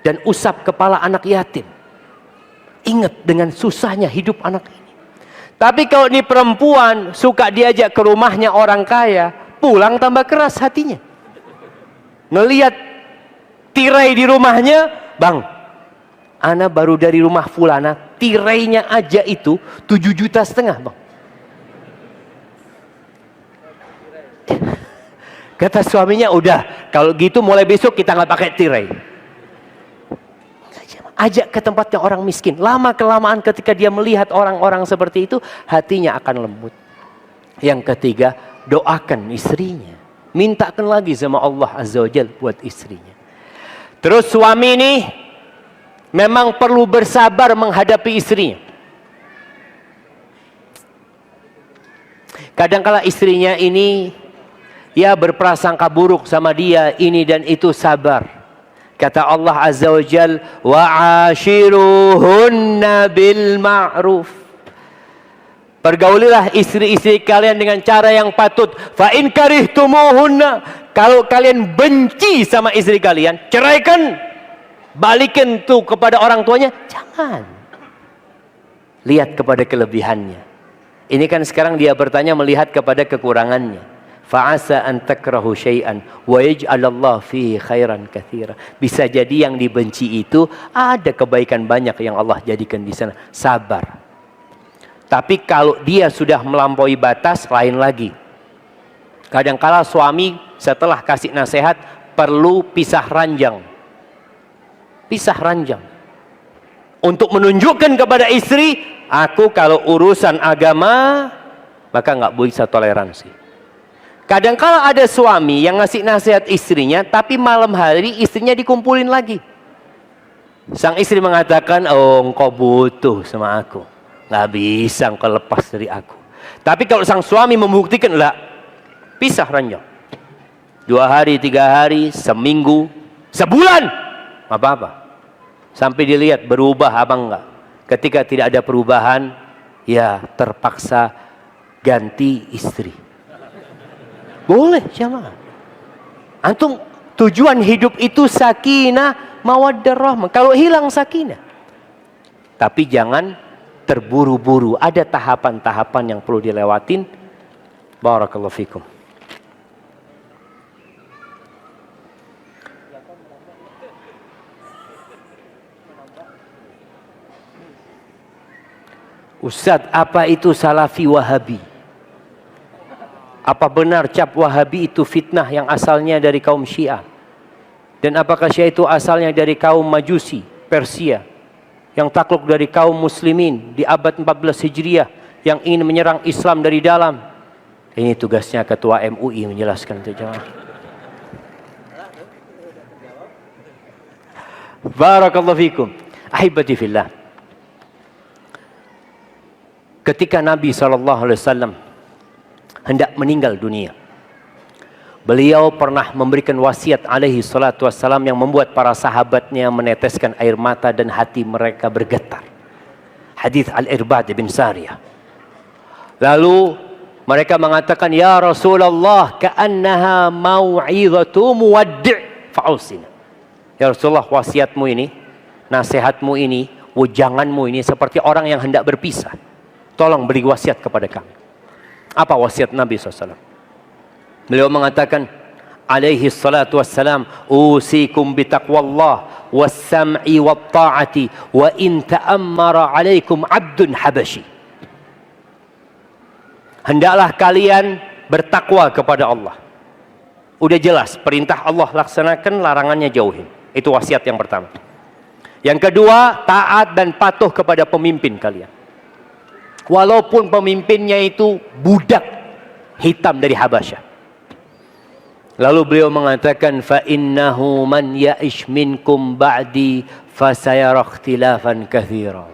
Dan usap kepala anak yatim. Ingat dengan susahnya hidup anak ini. Tapi kalau ini perempuan suka diajak ke rumahnya orang kaya, pulang tambah keras hatinya. Ngelihat tirai di rumahnya, bang, ana baru dari rumah fulana, tirainya aja itu 7,5 juta, bang. Kata suaminya, udah, kalau gitu mulai besok kita nggak pakai tirai. Ajak ke tempatnya orang miskin. Lama-kelamaan ketika dia melihat orang-orang seperti itu, hatinya akan lembut. Yang ketiga, doakan istrinya. Mintakan lagi sama Allah Azza wa Jalla buat istrinya. Terus suami ini memang perlu bersabar menghadapi istrinya. Kadang-kala istrinya ini, ya, berprasangka buruk sama dia, ini dan itu, sabar. Kata Allah Azza wa Jal, wa'ashiruhunna bil ma'ruf. Pergaulilah istri-istri kalian dengan cara yang patut. Fa in karihtumuhunna, kalau kalian benci sama istri kalian, ceraikan. Balikin tuh kepada orang tuanya, jangan. Lihat kepada kelebihannya. Ini kan sekarang dia bertanya melihat kepada kekurangannya. Fa'asa an takrahu syai'an wa yaj'alallahu fihi khairan katsira. Bisa jadi yang dibenci itu ada kebaikan banyak yang Allah jadikan di sana. Sabar. Tapi kalau dia sudah melampaui batas, lain lagi. Kadangkala suami setelah kasih nasihat perlu pisah ranjang. Pisah ranjang. Untuk menunjukkan kepada istri, aku kalau urusan agama maka nggak bisa toleransi. Kadang-kala ada suami yang ngasih nasihat istrinya, tapi malam hari istrinya dikumpulin lagi. Sang istri mengatakan, oh engkau butuh sama aku, nggak bisa engkau lepas dari aku. Tapi kalau sang suami membuktikan, lah, pisah ranjang. 2 hari, 3 hari, seminggu, sebulan, apa-apa. Sampai dilihat berubah apa enggak. Ketika tidak ada perubahan, ya terpaksa ganti istri. Boleh jamaah. Antum tujuan hidup itu sakinah, mawaddah, rahmah. Kalau hilang sakinah. Tapi jangan terburu-buru. Ada tahapan-tahapan yang perlu dilewatin. Barakallahu fikum. Ustaz, apa itu Salafi Wahabi? Apa benar cap Wahabi itu fitnah yang asalnya dari kaum Syiah? Dan apakah Syiah itu asalnya dari kaum Majusi, Persia, yang takluk dari kaum Muslimin di abad 14 Hijriah, yang ingin menyerang Islam dari dalam? Ini tugasnya Ketua MUI menjelaskan itu, jemaah. Barakallahu fikum. Ahibati fillah. Ketika Nabi SAW hendak meninggal dunia, beliau pernah memberikan wasiat alaihi salatu wassalam yang membuat para sahabatnya meneteskan air mata dan hati mereka bergetar. Hadis Al-Irbad bin Sariyah. Lalu mereka mengatakan, ya Rasulullah, ka'annaha mau'izatu muwaddi' fa'usina. Ya Rasulullah, wasiatmu ini, nasihatmu ini, wejanganmu ini seperti orang yang hendak berpisah. Tolong beri wasiat kepada kami. Apa wasiat Nabi SAW? Beliau mengatakan, alaihi salatu wassalam, usikum bitaqwallah wassam'i watta'ati wa in ta'ammara alaikum abdun habashi. Hendaklah kalian bertakwa kepada Allah. Udah jelas, perintah Allah laksanakan, larangannya jauhin. Itu wasiat yang pertama. Yang kedua, taat dan patuh kepada pemimpin kalian. Walaupun pemimpinnya itu budak hitam dari Habasyah. Lalu beliau mengatakan, fa innahu man ya'ish minkum ba'di fasayara ikhtilafan katsiran.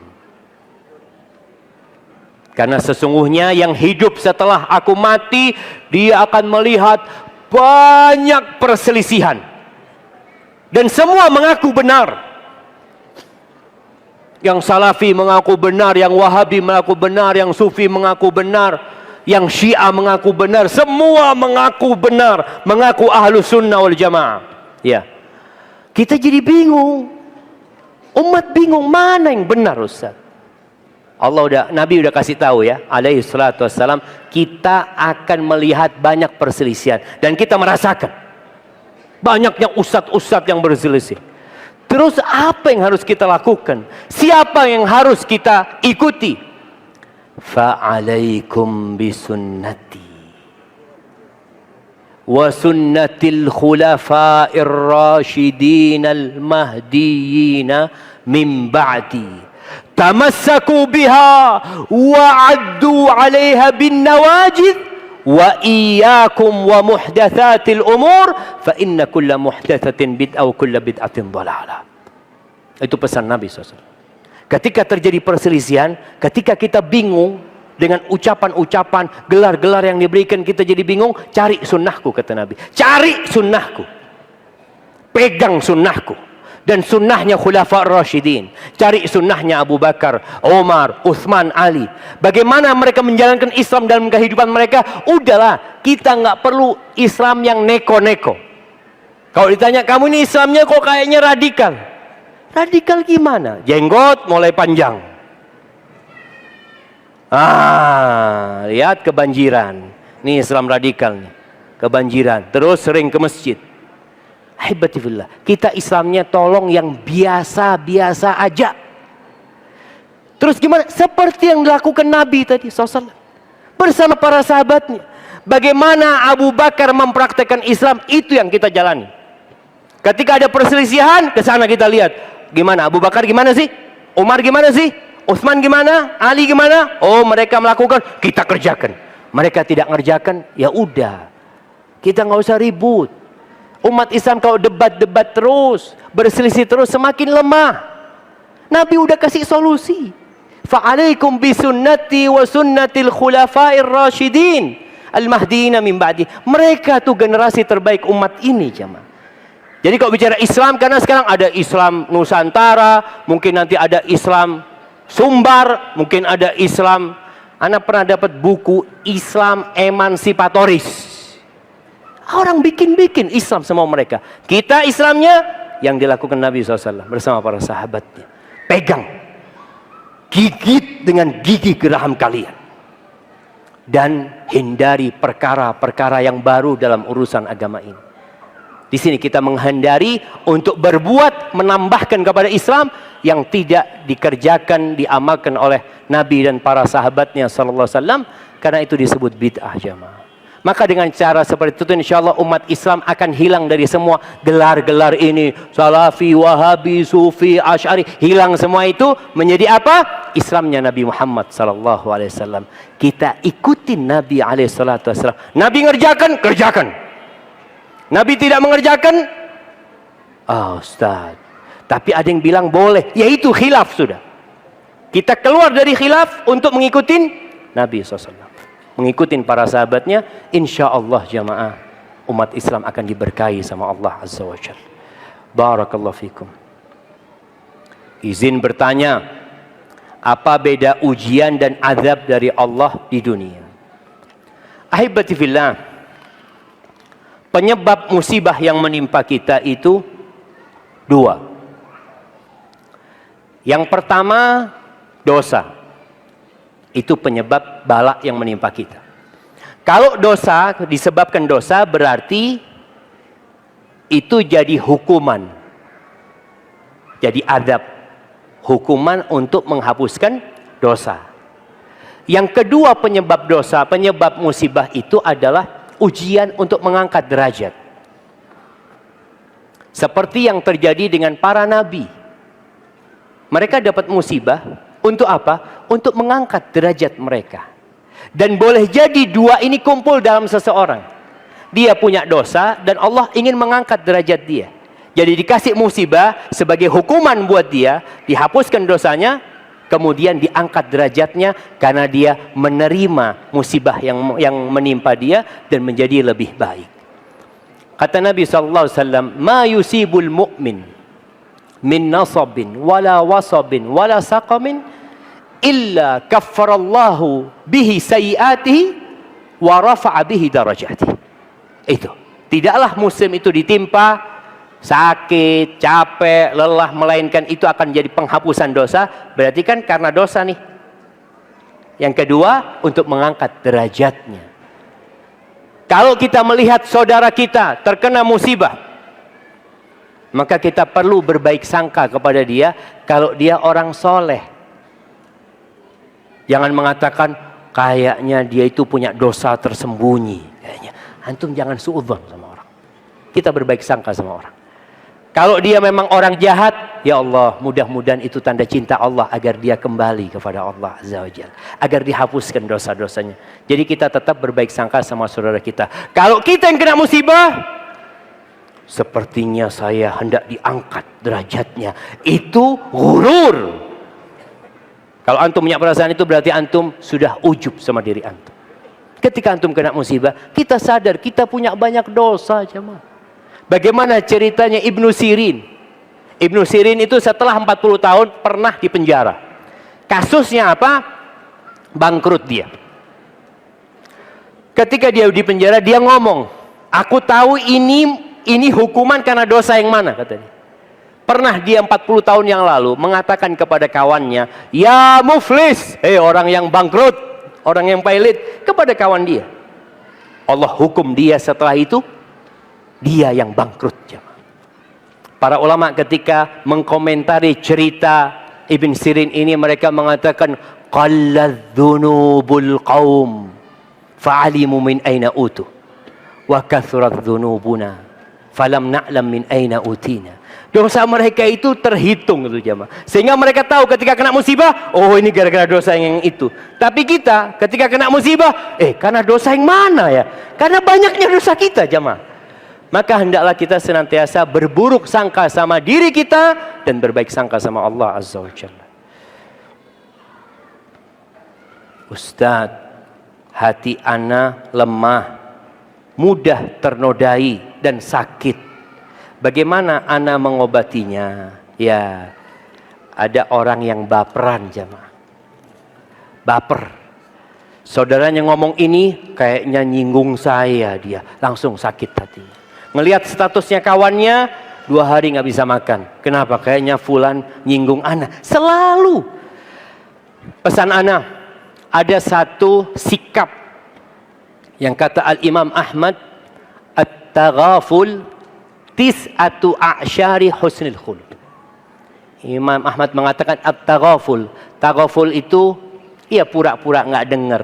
Karena sesungguhnya yang hidup setelah aku mati, dia akan melihat banyak perselisihan. Dan semua mengaku benar. Yang Salafi mengaku benar, yang Wahabi mengaku benar, yang Sufi mengaku benar, yang Syiah mengaku benar, semua mengaku benar, mengaku Ahlus Sunnah wal Jamaah. Ya. Kita jadi bingung. Umat bingung mana yang benar, Ustaz? Nabi udah kasih tahu ya, alaihi salatu wassalam, kita akan melihat banyak perselisihan dan kita merasakan banyaknya ustadz-ustadz yang berselisih. Terus apa yang harus kita lakukan? Siapa yang harus kita ikuti? Fa'alaikum bisunnati wa sunnatil khulafa'ir rasyidin al-mahdiyyin min ba'di. Tamassaku biha wa 'addu 'alaiha bin nawajid wa iyyakum wa muhdatsatil umur fa inna kulla muhdatsatin bid'ah wa kulla bid'atin dhalalah. Itu pesan Nabi SAW. Ketika terjadi perselisihan, ketika kita bingung dengan ucapan-ucapan, gelar-gelar yang diberikan, kita jadi bingung, cari sunnahku, kata Nabi. Cari sunnahku. Pegang sunnahku. Dan sunnahnya Khulafa' Rasyidin. Cari sunnahnya Abu Bakar, Umar, Utsman, Ali. Bagaimana mereka menjalankan Islam dalam kehidupan mereka? Udahlah, kita nggak perlu Islam yang neko-neko. Kalau ditanya, kamu ini Islamnya kok kayaknya radikal. Radikal gimana? Jenggot mulai panjang. Lihat kebanjiran. Ini Islam radikal nih. Kebanjiran. Terus sering ke masjid. Hibatifillah. Kita Islamnya tolong yang biasa-biasa aja. Terus gimana? Seperti yang dilakukan Nabi tadi SAW. Bersama para sahabatnya. Bagaimana Abu Bakar mempraktekkan Islam, itu yang kita jalani. Ketika ada perselisihan, ke sana kita lihat. Gimana? Abu Bakar gimana sih? Umar gimana sih? Utsman gimana? Ali gimana? Oh, mereka melakukan, kita kerjakan. Mereka tidak ngerjakan, ya udah. Kita nggak usah ribut. Umat Islam kalau debat-debat terus, berselisih terus, semakin lemah. Nabi udah kasih solusi. Fa'alaikum bisunnati wa sunnatil khulafa'ir rasyidin al-mahdiyyin min ba'di. Mereka tuh generasi terbaik umat ini, jemaah. Jadi kalau bicara Islam, karena sekarang ada Islam Nusantara, mungkin nanti ada Islam Sumbar, mungkin ada Islam. Anak pernah dapat buku Islam Emansipatoris. Orang bikin-bikin Islam semua mereka. Kita Islamnya yang dilakukan Nabi SAW bersama para sahabatnya. Pegang. Gigit dengan gigi geraham kalian. Dan hindari perkara-perkara yang baru dalam urusan agama ini. Di sini kita menghindari untuk berbuat, menambahkan kepada Islam yang tidak dikerjakan, diamalkan oleh Nabi dan para sahabatnya sallallahu alaihi wasallam, karena itu disebut bid'ah, jamaah. Maka dengan cara seperti itu insyaallah umat Islam akan hilang dari semua gelar-gelar ini, Salafi, Wahabi, Sufi, Asy'ari, hilang semua itu. Menjadi apa? Islamnya Nabi Muhammad sallallahu alaihi wasallam. Kita ikutin Nabi alaihi salatu wasallam. Nabi ngerjakan, kerjakan. Nabi tidak mengerjakan, Ustaz. Tapi ada yang bilang boleh, yaitu khilaf sudah. Kita keluar dari khilaf untuk mengikuti Nabi SAW. Mengikuti para sahabatnya, insya Allah jamaah, umat Islam akan diberkahi sama Allah Azza wa Jalla. Barakallahu fikum. Izin bertanya, apa beda ujian dan azab dari Allah di dunia? Ahibati fillah. Penyebab musibah yang menimpa kita itu dua. Yang pertama, dosa. Itu penyebab bala yang menimpa kita. Kalau dosa, disebabkan dosa, berarti itu jadi hukuman. Jadi adab. Hukuman untuk menghapuskan dosa. Yang kedua penyebab dosa, penyebab musibah itu adalah ujian untuk mengangkat derajat. Seperti yang terjadi dengan para nabi. Mereka dapat musibah untuk apa? untuk mengangkat derajat mereka. Dan boleh jadi dua ini kumpul dalam seseorang. Dia punya dosa dan Allah ingin mengangkat derajat dia. Jadi dikasih musibah sebagai hukuman buat dia, dihapuskan dosanya, kemudian diangkat derajatnya karena dia menerima musibah yang menimpa dia dan menjadi lebih baik. Kata Nabi sallallahu alaihi wasallam, "Ma yusibul mu'min min nasabin wala wasabin wala saqamin illa kaffarallahu bihi sayiatihi wa rafa'a bihi darajatihi." Itu. Tidaklah muslim itu ditimpa sakit, capek, lelah, melainkan itu akan jadi penghapusan dosa. Berarti kan karena dosa nih. Yang kedua, untuk mengangkat derajatnya. Kalau kita melihat saudara kita terkena musibah, maka kita perlu berbaik sangka kepada dia kalau dia orang soleh. Jangan mengatakan kayaknya dia itu punya dosa tersembunyi. Kayaknya antum jangan suudzon sama orang. Kita berbaik sangka sama orang. Kalau dia memang orang jahat, ya Allah, mudah-mudahan itu tanda cinta Allah agar dia kembali kepada Allah Azza wa Jalla, agar dihapuskan dosa-dosanya. Jadi kita tetap berbaik sangka sama saudara kita. Kalau kita yang kena musibah, sepertinya saya hendak diangkat derajatnya. Itu ghurur. Kalau antum punya perasaan itu berarti antum sudah ujub sama diri antum. Ketika antum kena musibah, kita sadar kita punya banyak dosa, jemaah. Bagaimana ceritanya Ibnu Sirin? Ibnu Sirin itu setelah 40 tahun pernah dipenjara. Kasusnya apa? Bangkrut dia. Ketika dia dipenjara, dia ngomong, "Aku tahu ini hukuman karena dosa yang mana," katanya. Pernah dia 40 tahun yang lalu mengatakan kepada kawannya, "Ya muflis," orang yang bangkrut, orang yang pailit, kepada kawan dia. Allah hukum dia setelah itu, dia yang bangkrut. Para ulama ketika mengkomentari cerita Ibn Sirin ini, mereka mengatakan qallad dzunubul qaum fa'alimu min aina utu wa kathurat dzunubuna falam na'lam min aina utina. Dosa mereka itu terhitung itu jemaah. Sehingga mereka tahu ketika kena musibah, oh ini gara-gara dosa yang itu. Tapi kita ketika kena musibah, karena dosa yang mana ya? Karena banyaknya dosa kita jemaah. Maka hendaklah kita senantiasa berburuk sangka sama diri kita dan berbaik sangka sama Allah Azza wa Jalla. Ustadz, hati ana lemah, mudah ternodai dan sakit. Bagaimana ana mengobatinya? Ya, ada orang yang baperan jemaah. Baper. Saudaranya ngomong ini kayaknya nyinggung saya, dia langsung sakit hatinya. Ngelihat statusnya kawannya, 2 hari nggak bisa makan. Kenapa? Kayaknya fulan nyinggung ana. Selalu. Pesan ana, ada satu sikap yang kata Al-Imam Ahmad, at-taghaful tis'atu a'syari husnil khuluq. Imam Ahmad mengatakan at-taghaful. Taghaful itu ya pura-pura nggak dengar,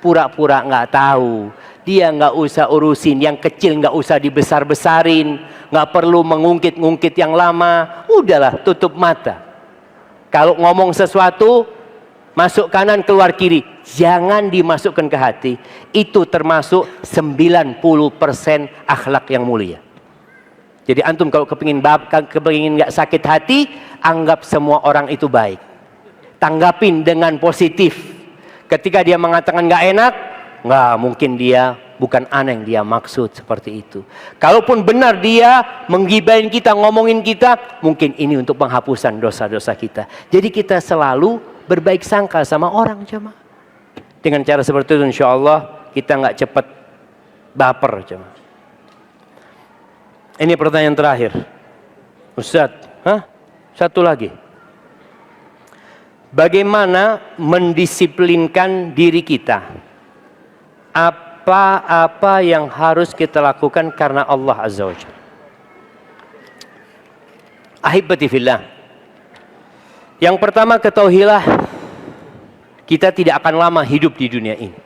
pura-pura nggak tahu. Dia nggak usah urusin yang kecil, nggak usah dibesar-besarin, nggak perlu mengungkit-ngungkit yang lama. Udahlah, tutup mata. Kalau ngomong sesuatu, masuk kanan keluar kiri, jangan dimasukkan ke hati. Itu termasuk 90% akhlak yang mulia. Jadi antum kalau kepingin nggak sakit hati, anggap semua orang itu baik. Tanggapin dengan positif. Ketika dia mengatakan nggak enak, nggak mungkin dia bukan ana yang dia maksud seperti itu. Kalaupun benar dia menggibahin kita, ngomongin kita, mungkin ini untuk penghapusan dosa-dosa kita. Jadi kita selalu berbaik sangka sama orang jemaah. Dengan cara seperti itu insya Allah kita nggak cepat baper jemaah. Ini pertanyaan terakhir. Ustadz, satu lagi. Bagaimana mendisiplinkan diri kita? Apa yang harus kita lakukan karena Allah Azza wa Jalla? Ahibati fillah. Yang pertama, ketahuilah kita tidak akan lama hidup di dunia ini.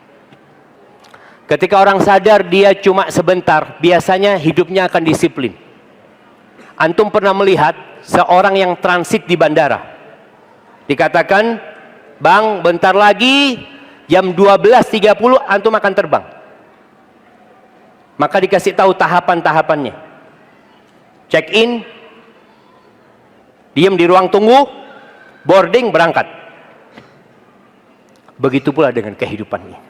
Ketika orang sadar dia cuma sebentar, biasanya hidupnya akan disiplin. Antum pernah melihat seorang yang transit di bandara? Dikatakan Bang, bentar lagi jam 12.30 antum akan terbang. Maka dikasih tahu tahapan-tahapannya. Check in, diam di ruang tunggu, boarding, berangkat. Begitu pula dengan kehidupan ini.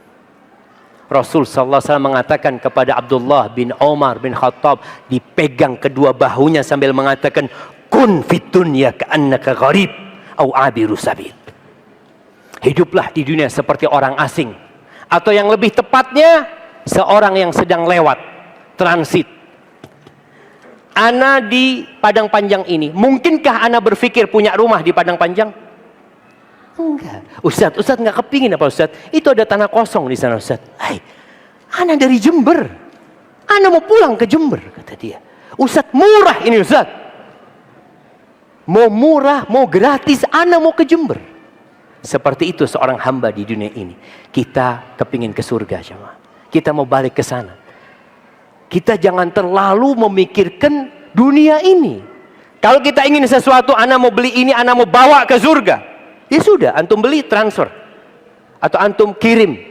Rasul sallallahu alaihi wasallam mengatakan kepada Abdullah bin Umar bin Khattab, dipegang kedua bahunya sambil mengatakan, kun fit dunya ka'annaka gharib au abiru sabil. Hiduplah di dunia seperti orang asing, atau yang lebih tepatnya seorang yang sedang lewat, transit. Ana di Padang Panjang ini, mungkinkah ana berpikir punya rumah di Padang Panjang? Enggak. Ustadz nggak kepingin apa Ustadz? Itu ada tanah kosong di sana Ustadz. Hai, ana dari Jember. Ana mau pulang ke Jember, kata dia. Ustadz murah ini Ustadz. Mau murah, mau gratis, ana mau ke Jember. Seperti itu seorang hamba di dunia ini. Kita kepingin ke surga, jemaah. Kita mau balik ke sana. Kita jangan terlalu memikirkan dunia ini. Kalau kita ingin sesuatu, ana mau beli ini, ana mau bawa ke surga. Ya sudah, antum beli, transfer. Atau antum kirim.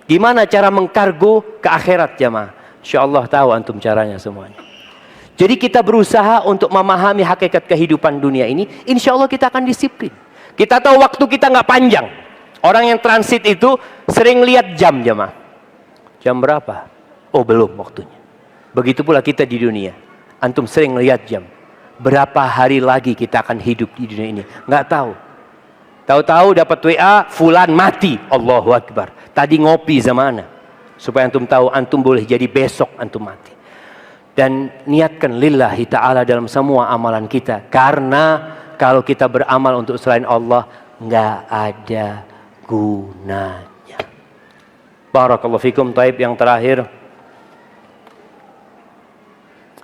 Gimana cara mengkargo ke akhirat, jemaah? InsyaAllah tahu antum caranya semuanya. Jadi kita berusaha untuk memahami hakikat kehidupan dunia ini. InsyaAllah kita akan disiplin. Kita tahu waktu kita nggak panjang. Orang yang transit itu sering lihat jam, jemaah. Jam berapa? Oh, belum waktunya. Begitu pula kita di dunia. Antum sering lihat jam. Berapa hari lagi kita akan hidup di dunia ini? Nggak tahu. Tahu-tahu dapat WA, fulan mati. Allahu Akbar. Tadi ngopi sama ana. Supaya antum tahu, antum boleh jadi besok antum mati. Dan niatkan lillahi ta'ala dalam semua amalan kita. Karena kalau kita beramal untuk selain Allah, nggak ada gunanya. Barakallahu fikum. Taib, yang terakhir.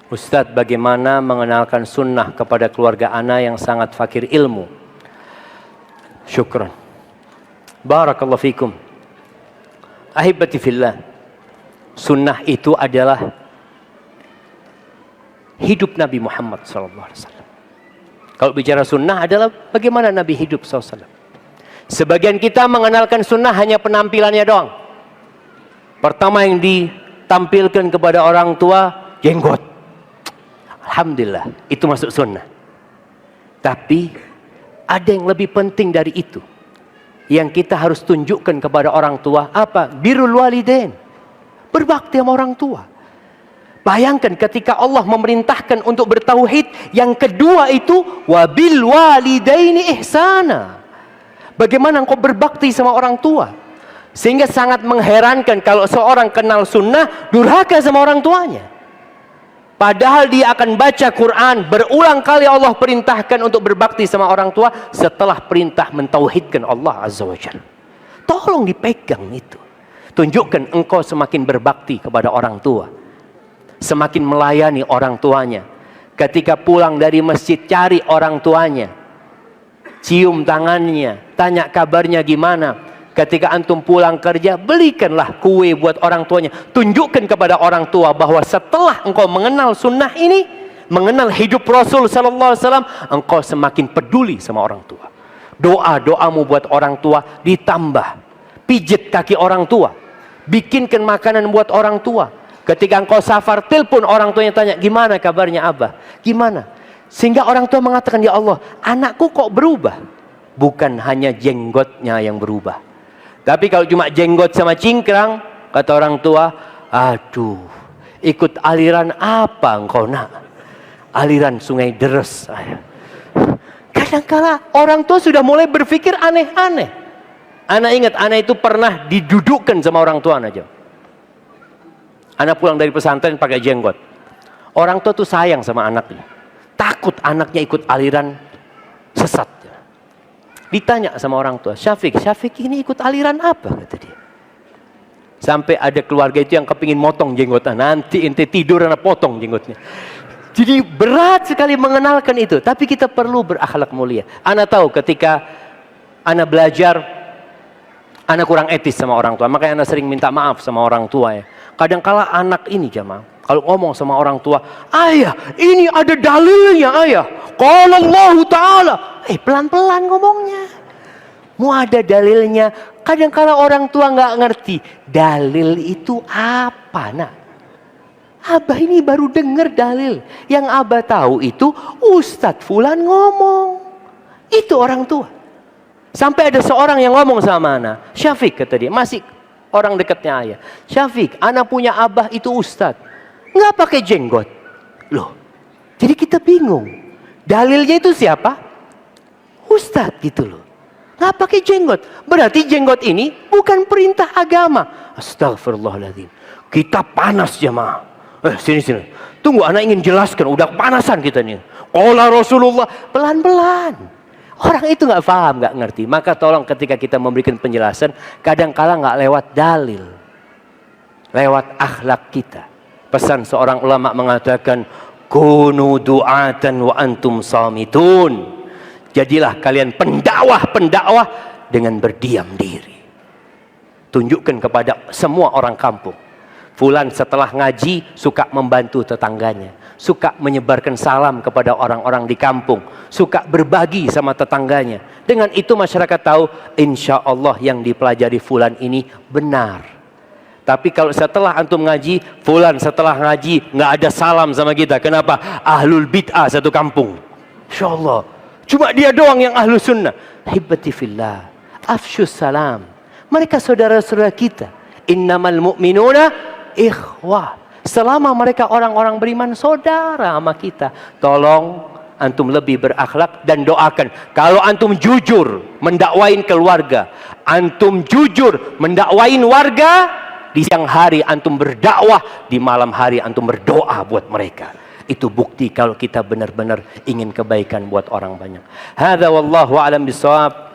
Ustadz, bagaimana mengenalkan sunnah kepada keluarga ana yang sangat fakir ilmu? Syukran. Barakallahu fikum. Ahibati fillah. Sunnah itu adalah hidup Nabi Muhammad SAW. Kalau bicara sunnah adalah bagaimana Nabi hidup SAW. Sebagian kita mengenalkan sunnah hanya penampilannya doang. Pertama yang ditampilkan kepada orang tua, jenggot. Alhamdulillah, itu masuk sunnah. Tapi ada yang lebih penting dari itu. Yang kita harus tunjukkan kepada orang tua. Apa? Birrul walidain. Berbakti sama orang tua. Bayangkan ketika Allah memerintahkan untuk bertauhid. Yang kedua itu, wabil walidaini ihsana. Bagaimana engkau berbakti sama orang tua? Sehingga sangat mengherankan kalau seorang kenal sunnah, durhaka sama orang tuanya. Padahal dia akan baca Quran, berulang kali Allah perintahkan untuk berbakti sama orang tua setelah perintah mentauhidkan Allah Azza wa Jalla. Tolong dipegang itu. Tunjukkan engkau semakin berbakti kepada orang tua. Semakin melayani orang tuanya. Ketika pulang dari masjid, cari orang tuanya. Cium tangannya, tanya kabarnya gimana. Ketika antum pulang kerja, belikanlah kue buat orang tuanya. Tunjukkan kepada orang tua bahwa setelah engkau mengenal sunnah ini, mengenal hidup Rasul sallallahu alaihi wasallam, engkau semakin peduli sama orang tua. Doa-doamu buat orang tua ditambah. Pijit kaki orang tua. Bikinkan makanan buat orang tua. Ketika engkau safar, telepon orang tuanya, tanya, gimana kabarnya Abah? Gimana? Sehingga orang tua mengatakan, ya Allah, anakku kok berubah? Bukan hanya jenggotnya yang berubah. Tapi kalau cuma jenggot sama cingkrang, kata orang tua, aduh, ikut aliran apa engkau nak? Aliran Sungai Deres. Kadang-kala orang tua sudah mulai berpikir aneh-aneh. Anak ingat, anak itu pernah didudukkan sama orang tua aja. Anak pulang dari pesantren pakai jenggot. Orang tua tuh sayang sama anaknya. Takut anaknya ikut aliran sesat. Ditanya sama orang tua, Syafiq ini ikut aliran apa? Kata dia. Sampai ada keluarga itu yang kepingin motong jenggotnya. Nanti ente tidur anak potong jenggotnya. Jadi berat sekali mengenalkan itu. Tapi kita perlu berakhlak mulia. Ana tahu ketika ana belajar, ana kurang etis sama orang tua. Makanya ana sering minta maaf sama orang tua ya. Kadang-kala anak ini jamaah, kalau ngomong sama orang tua, ayah ini ada dalilnya ayah. Qala Allah Ta'ala. Pelan-pelan ngomongnya. Mau ada dalilnya. Kadang-kala orang tua nggak ngerti. Dalil itu apa, nak? Abah ini baru dengar dalil. Yang Abah tahu itu Ustadz Fulan ngomong. Itu orang tua. Sampai ada seorang yang ngomong sama Ana. Syafiq kata dia. Masih orang dekatnya ayah. Syafiq, Ana punya Abah itu Ustadz. Nggak pakai jenggot. Loh. Jadi kita bingung. Dalilnya itu siapa? Ustadz gitu loh. Nggak pakai jenggot. Berarti jenggot ini bukan perintah agama. Astagfirullahaladzim. Kita panas jemaah. Sini. Tunggu, anak ingin jelaskan. Udah kepanasan kita nih. Qala Rasulullah. Pelan-pelan. Orang itu nggak paham, nggak ngerti. Maka tolong ketika kita memberikan penjelasan, kadang-kala nggak lewat dalil. Lewat akhlak kita. Pesan seorang ulama mengatakan, kunu du'atan wa antum samitun. Jadilah kalian pendakwah dengan berdiam diri. Tunjukkan kepada semua orang kampung. Fulan setelah ngaji suka membantu tetangganya. Suka menyebarkan salam kepada orang-orang di kampung. Suka berbagi sama tetangganya. Dengan itu masyarakat tahu, insya Allah yang dipelajari Fulan ini benar. Tapi kalau setelah antum ngaji, Fulan setelah ngaji nggak ada salam sama kita. Kenapa? Ahlul bid'ah satu kampung. Insya Allah. Cuma dia doang yang ahlu sunnah. Hibbati fillah. Afshus salam. Mereka saudara-saudara kita. Innamal mu'minuna ikhwah. Selama mereka orang-orang beriman, saudara sama kita. Tolong antum lebih berakhlak dan doakan. Kalau antum jujur mendakwain keluarga, antum jujur mendakwain warga, di siang hari antum berdakwah, di malam hari antum berdoa buat mereka. Itu bukti kalau kita benar-benar ingin kebaikan buat orang banyak. Hadza wallahu a'lam bishawab.